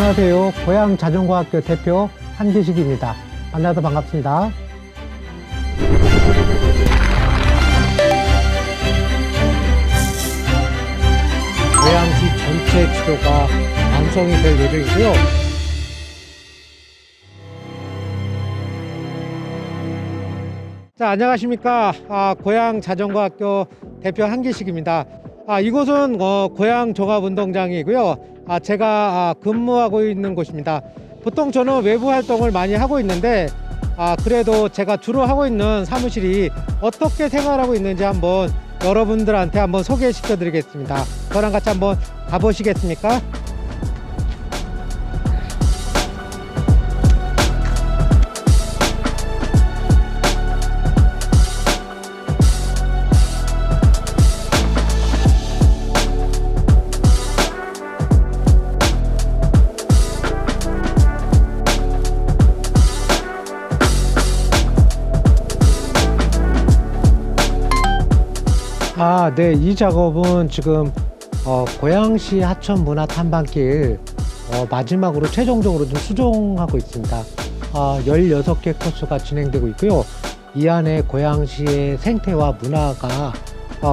안녕하세요. 고양자전거학교 대표 한기식입니다. 만나서 반갑습니다. 고양시 전체 지도가 완성이 될 예정이고요. 자, 안녕하십니까. 고양자전거학교 대표 한기식입니다. 이곳은 고양종합운동장이고요. 제가 근무하고 있는 곳입니다. 보통 저는 외부 활동을 많이 하고 있는데 그래도 제가 주로 하고 있는 사무실이 어떻게 생활하고 있는지 한번 여러분들한테 한번 소개시켜 드리겠습니다. 저랑 같이 한번 가보시겠습니까? 네, 이 작업은 지금 고양시 하천 문화 탐방길 마지막으로 최종적으로 좀 수정하고 있습니다. 16개 코스가 진행되고 있고요. 이 안에 고양시의 생태와 문화가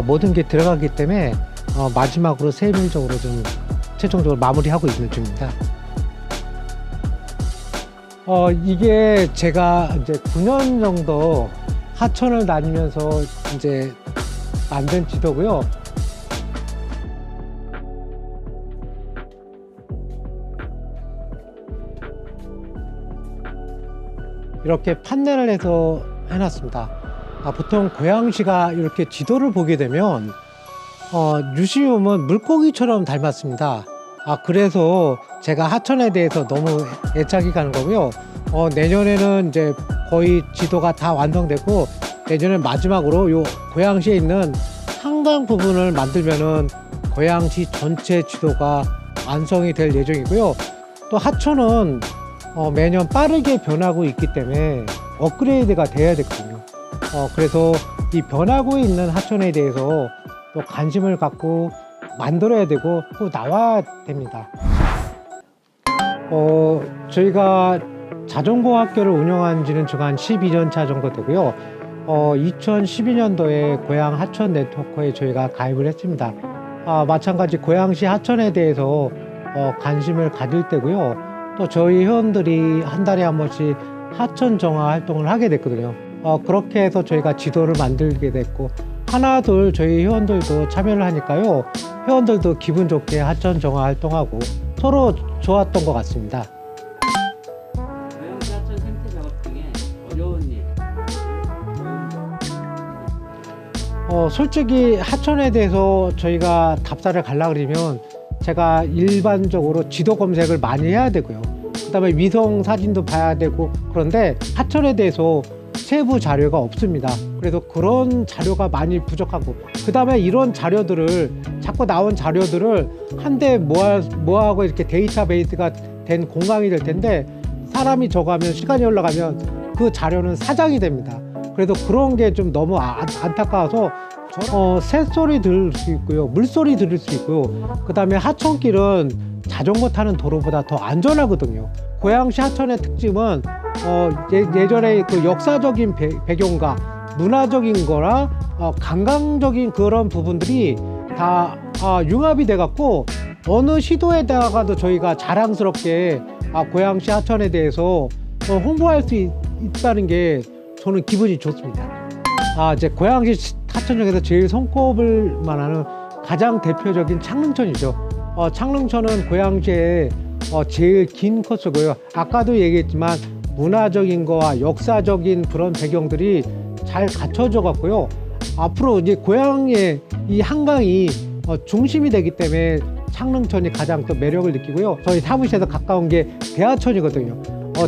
모든 게 들어가기 때문에 마지막으로 세밀적으로 좀 최종적으로 마무리하고 있는 중입니다. 이게 제가 이제 9년 정도 하천을 다니면서 이제 만든 지도고요. 이렇게 판넬을 해서 해놨습니다. 보통 고양시가 이렇게 지도를 보게 되면 유시움은 물고기처럼 닮았습니다. 그래서 제가 하천에 대해서 너무 애착이 가는 거고요. 내년에는 이제 거의 지도가 다 완성되고 내년에 마지막으로 요 고양시에 있는 한강 부분을 만들면은 고양시 전체 지도가 완성이 될 예정이고요. 또 하천은 매년 빠르게 변하고 있기 때문에 업그레이드가 돼야 되거든요. 그래서 이 변하고 있는 하천에 대해서 또 관심을 갖고 만들어야 되고 또 나와야 됩니다. 저희가 자전거 학교를 운영한 지는 지금 한 12년 차 정도 되고요. 2012년도에 고양 하천 네트워크에 저희가 가입을 했습니다. 마찬가지 고양시 하천에 대해서 관심을 가질 때고요. 또 저희 회원들이 한 달에 한 번씩 하천 정화 활동을 하게 됐거든요. 그렇게 해서 저희가 지도를 만들게 됐고 하나둘 저희 회원들도 참여를 하니까요. 회원들도 기분 좋게 하천 정화 활동하고 서로 좋았던 것 같습니다. 고양시 하천 생태 작업 중에 어려운 일. 솔직히 하천에 대해서 저희가 답사를 가려고 그러면 제가 일반적으로 지도 검색을 많이 해야 되고요. 그 다음에 위성 사진도 봐야 되고 그런데 하천에 대해서 세부 자료가 없습니다. 그래서 그런 자료가 많이 부족하고 그 다음에 이런 자료들을 자꾸 나온 자료들을 한데 모아하고 이렇게 데이터베이스가 된 공강이 될 텐데 사람이 적어가면 시간이 올라가면 그 자료는 사장이 됩니다. 그래서 그런 게 좀 너무 안타까워서 새소리 들을 수 있고요. 물소리 들을 수 있고요. 그 다음에 하천길은 자전거 타는 도로보다 더 안전하거든요. 고양시 하천의 특징은 예전에 그 역사적인 배경과 문화적인 거나 관광적인 그런 부분들이 다 융합이 돼 갖고 어느 시도에다가도 저희가 자랑스럽게 고양시 하천에 대해서 홍보할 수 있다는 게 저는 기분이 좋습니다. 이제 고양시 하천 중에서 제일 손꼽을 만한 가장 대표적인 창릉천이죠. 창릉천은 고양시의 제일 긴 코스고요. 아까도 얘기했지만 문화적인 거와 역사적인 그런 배경들이 잘 갖춰져 갖고요. 앞으로 이제 고양의 이 한강이 중심이 되기 때문에 창릉천이 가장 또 매력을 느끼고요. 저희 사무실에서 가까운 게 대하천이거든요.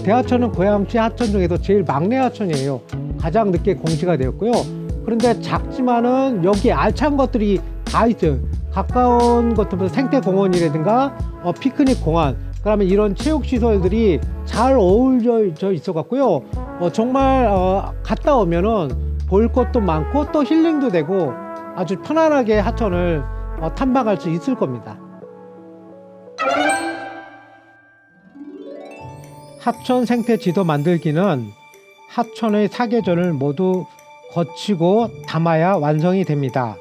대하천은 고양시 하천 중에서 제일 막내 하천이에요. 가장 늦게 공시가 되었고요. 그런데 작지만은 여기 알찬 것들이 다 있어요. 가까운 것들은 생태공원이라든가 피크닉 공원, 그다음에 이런 체육시설들이 잘 어울려 있어 갖고요. 정말 갔다 오면은 볼 것도 많고 또 힐링도 되고 아주 편안하게 하천을 탐방할 수 있을 겁니다. 하천 생태 지도 만들기는 하천의 사계절을 모두 거치고 담아야 완성이 됩니다.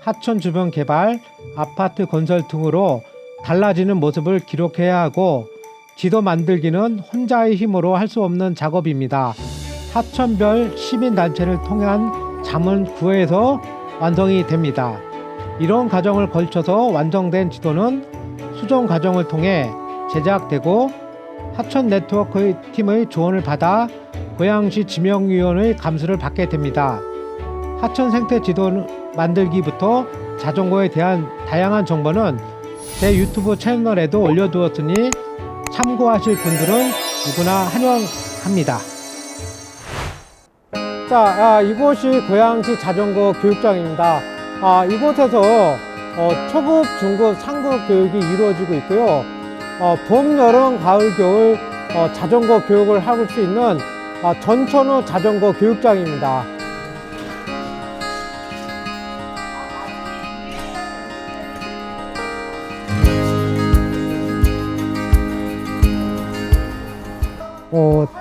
하천 주변 개발, 아파트 건설 등으로 달라지는 모습을 기록해야 하고 지도 만들기는 혼자의 힘으로 할 수 없는 작업입니다. 하천별 시민단체를 통한 자문구에서 완성이 됩니다. 이런 과정을 거쳐서 완성된 지도는 수정 과정을 통해 제작되고 하천 네트워크 팀의 조언을 받아 고양시 지명위원회의 감수를 받게 됩니다. 하천 생태 지도 만들기부터 자전거에 대한 다양한 정보는 제 유튜브 채널에도 올려두었으니 참고하실 분들은 누구나 환영합니다. 자, 이곳이 고양시 자전거 교육장입니다. 이곳에서 초급, 중급, 상급 교육이 이루어지고 있고요. 봄, 여름, 가을, 겨울 자전거 교육을 할 수 있는 전천후 자전거 교육장입니다.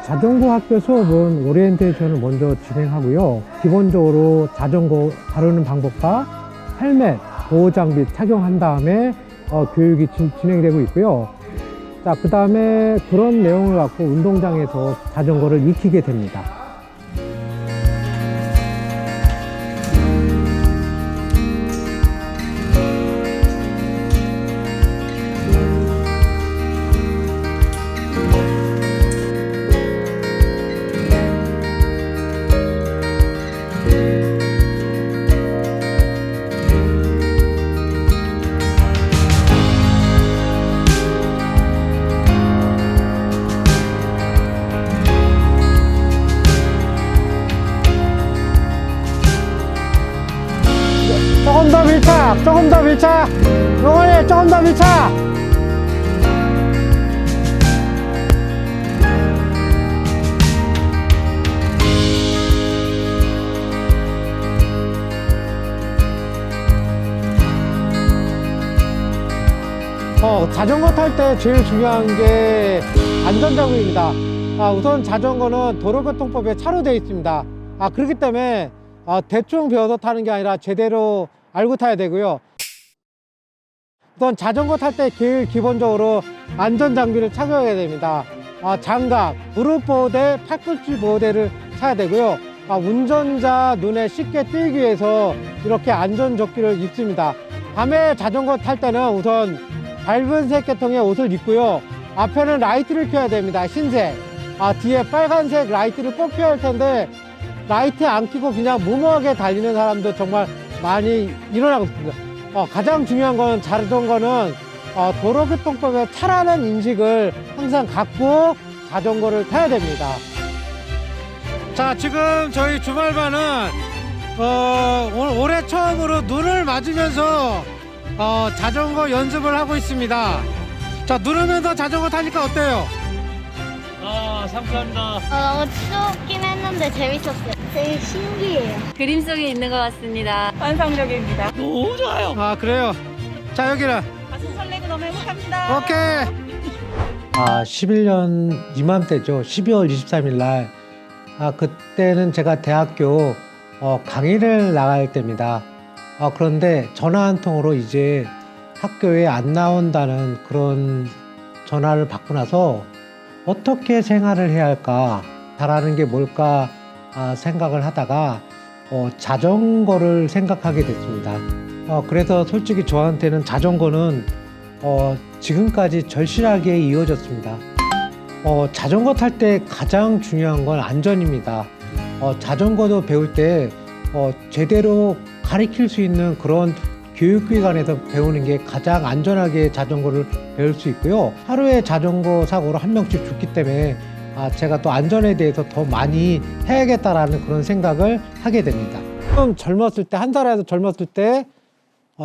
자전거 학교 수업은 오리엔테이션을 먼저 진행하고요. 기본적으로 자전거 다루는 방법과 헬멧, 보호장비 착용한 다음에 교육이 진행되고 있고요. 자, 그 다음에 그런 내용을 갖고 운동장에서 자전거를 익히게 됩니다. 조금 더 밀착, 조금 더 밀착. 영원히 조금 더 밀착. 자전거 탈 때 제일 중요한 게 안전장비입니다. 우선 자전거는 도로교통법에 차로 되어 있습니다. 그렇기 때문에 대충 배워서 타는 게 아니라 제대로 알고 타야 되고요. 우선 자전거 탈 때 제일 기본적으로 안전장비를 착용해야 됩니다. 장갑, 무릎 보호대, 팔꿈치 보호대를 차야 되고요. 운전자 눈에 쉽게 띄기 위해서 이렇게 안전조끼를 입습니다. 밤에 자전거 탈 때는 우선 밝은색 계통의 옷을 입고요. 앞에는 라이트를 켜야 됩니다. 흰색. 뒤에 빨간색 라이트를 꼭 켜야 할 텐데 라이트 안 켜고 그냥 무모하게 달리는 사람도 정말 많이 일어나고 있습니다. 가장 중요한 건 자전거는 도로교통법에 차라는 인식을 항상 갖고 자전거를 타야 됩니다. 자, 지금 저희 주말반은 올해 처음으로 눈을 맞으면서 자전거 연습을 하고 있습니다. 자, 눈 오면서 자전거 타니까 어때요? 상쾌합니다. 너무 추웠긴 했는데 재밌었어요. 되게 신기해요. 그림 속에 있는 것 같습니다. 환상적입니다. 너무 좋아요. 그래요. 자, 여기는. 가슴 설레고 너무 행복합니다. 오케이. 11년 이맘때죠. 12월 23일 날. 그때는 제가 대학교 강의를 나갈 때입니다. 그런데 전화 한 통으로 이제 학교에 안 나온다는 그런 전화를 받고 나서 어떻게 생활을 해야 할까, 잘하는 게 뭘까 생각을 하다가 자전거를 생각하게 됐습니다. 그래서 솔직히 저한테는 자전거는 지금까지 절실하게 이어졌습니다. 자전거 탈 때 가장 중요한 건 안전입니다. 자전거도 배울 때 제대로 가르칠 수 있는 그런 교육기관에서 배우는 게 가장 안전하게 자전거를 배울 수 있고요. 하루에 자전거 사고로 한 명씩 죽기 때문에 제가 또 안전에 대해서 더 많이 해야겠다라는 그런 생각을 하게 됩니다. 좀 젊었을 때, 한 살에서 젊었을 때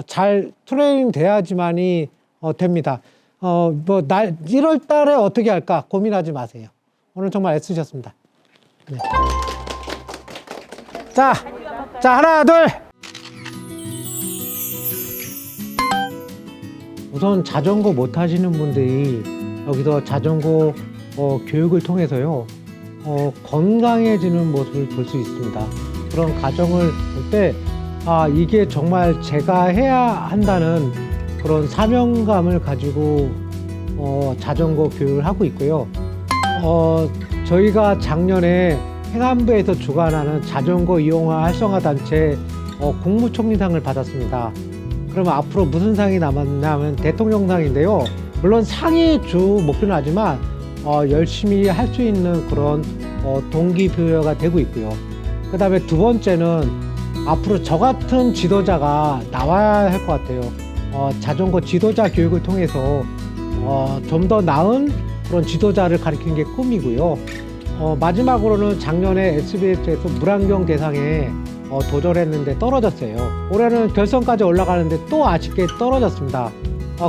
잘 트레이닝 돼야지만이 됩니다. 1월 달에 어떻게 할까 고민하지 마세요. 오늘 정말 애쓰셨습니다. 네. 자, 하나, 둘. 우선 자전거 못 타시는 분들이 여기서 자전거 교육을 통해서요 건강해지는 모습을 볼 수 있습니다. 그런 가정을 볼 때 이게 정말 제가 해야 한다는 그런 사명감을 가지고 자전거 교육을 하고 있고요. 저희가 작년에 행안부에서 주관하는 자전거 이용화 활성화 단체 국무총리상을 받았습니다. 그러면 앞으로 무슨 상이 남았냐면 대통령상인데요. 물론 상이 주 목표는 하지만 열심히 할 수 있는 그런 동기부여가 되고 있고요. 그 다음에 두 번째는 앞으로 저 같은 지도자가 나와야 할 것 같아요. 자전거 지도자 교육을 통해서 좀 더 나은 그런 지도자를 가리키는 게 꿈이고요. 마지막으로는 작년에 SBS에서 물안경 대상에 도전했는데 떨어졌어요. 올해는 결선까지 올라가는데 또 아쉽게 떨어졌습니다.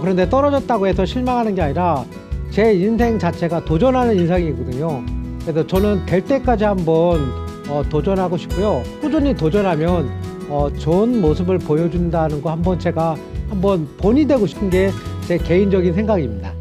그런데 떨어졌다고 해서 실망하는 게 아니라 제 인생 자체가 도전하는 인생이거든요. 그래서 저는 될 때까지 한번 도전하고 싶고요. 꾸준히 도전하면 좋은 모습을 보여준다는 거 한번 제가 한번 본이 되고 싶은 게 제 개인적인 생각입니다.